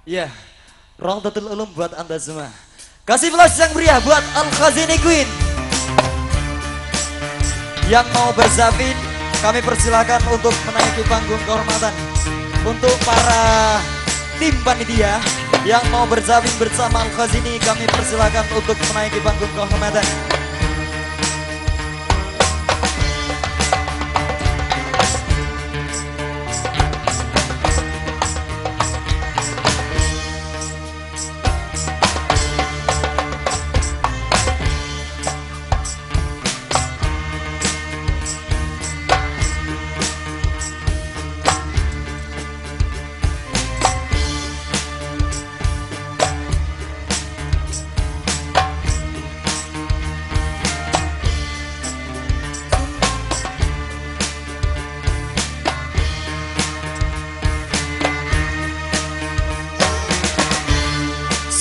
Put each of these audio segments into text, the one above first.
Ya, Rawdatul Ulum buat Anda semua. Kasih flash yang meriah buat Al-Khazini Queen. Yang mau berzabin, kami persilakan untuk menaiki panggung kehormatan. Untuk para tim panitia yang mau berzabin bersama Al-Khazini, kami persilakan untuk menaiki panggung kehormatan.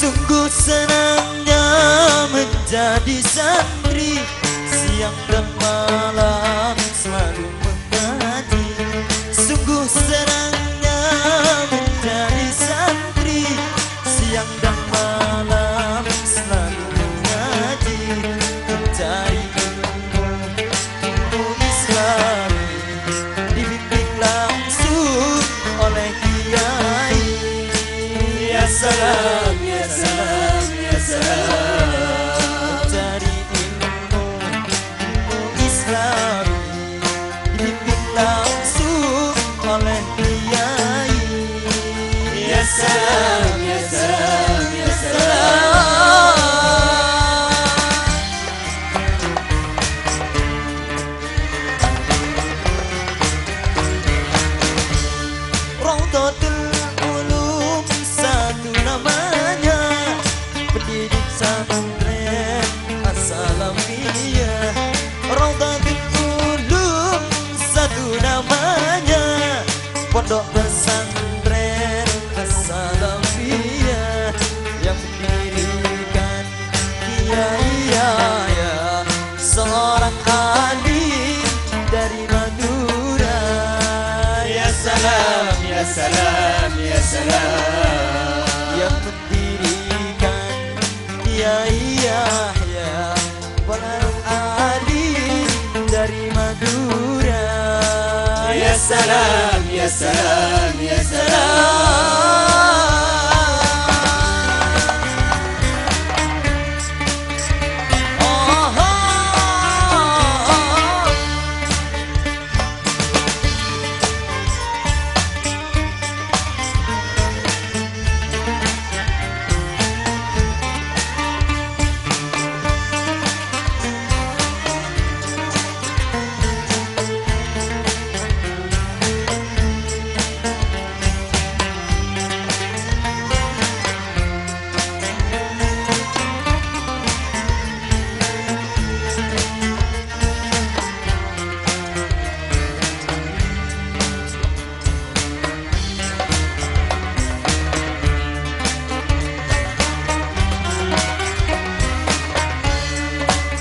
Sungguh senangnya menjadi santri, siang dan malam selalu mengaji. Sungguh senangnya menjadi santri, siang dan malam selalu mengaji. Mencari ilmu Islam, dibimbing langsung oleh kiai. Ya salam, ya salam, ya salam. Mencari ilmu Islam, dibimbing langsung oleh kiai. Ya salam, ya salam, ya salam. Rawdatul Ulum satu namanya, pendidik santren As-Salamiyah. Rawdatul Ulum satu namanya, pondok pesantren As-Salamiyah. Yang mendirikan Kiai Yahya, seorang alim dari Madura. Ya salam, ya salam, ya salam. Yang mendirikan Kiai Yahya, seorang alim dari Madura. Ya salam, ya salam, ya salam. Oh, oh, oh.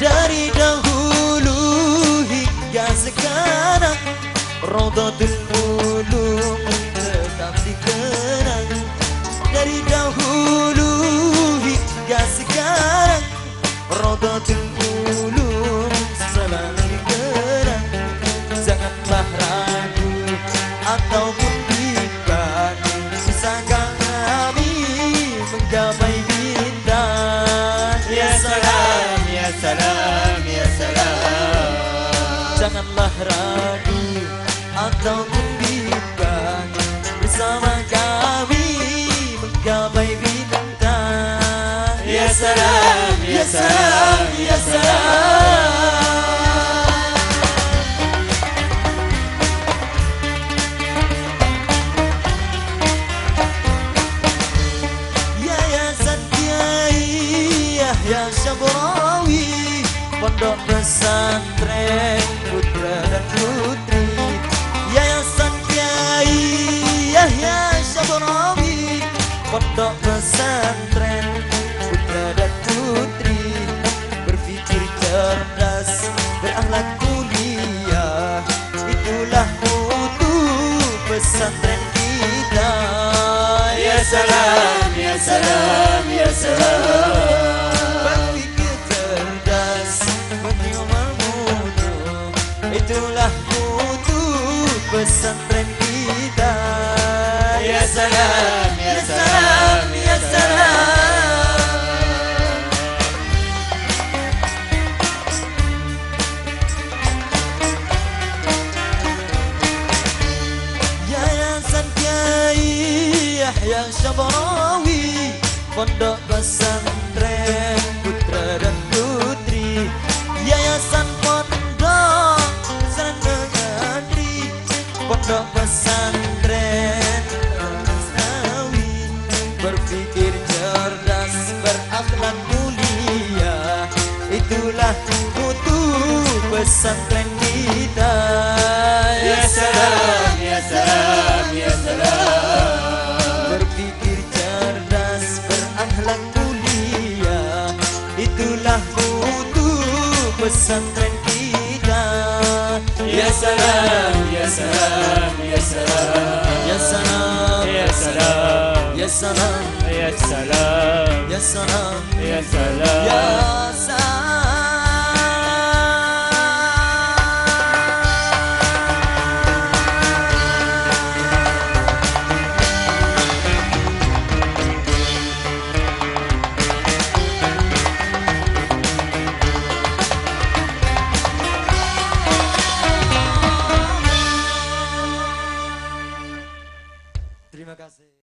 Dari dahulu hingga sekarang, Rawdatul Ulum tetap dikenang. Dari dahulu hingga sekarang, Rawdatul Ulum selalu dikenang. Janganlah ragu ataupun bimbang, bisakah kami menggapai bintang. Ya salam, ya salam, ya salam. Janganlah ragu ataupun bimbang, bersama kami menggapai bintang. Ya salam, ya salam, ya salam. Yayasan Kiai Yahya Syabrawi, pondok pesantren putra dan putri. Yayasan Kiai Yahya Syabrawi, pondok pesantren putra dan putri. Berpikir cerdas, berakhlak mulia, itulah mutu pesantren kita. Ya salam. salam, ya salam, ya salam. Berpikir cerdas, beramal mutu, itulah mutu pesantren kita. Ya salam, ya salam, ya salam. Yayasan Kiai Yahya Syabarawi, Pondok Pesantren Putra dan Putri, Yayasan Pondok Pesantren Negeri, Pondok Pesantren Nasawi, berpikir cerdas, berakhlak mulia, itulah mutu pesantren kita. Ya salam, ya salam, ya salam. Berpikir cerdas, berakhlak mulia, itulah mutu pesantren kita. Ya salam, ya salam, ya salam. Ya salam, Ya salam, ya salam, ya salam, ya salam, ya salam. ya salam.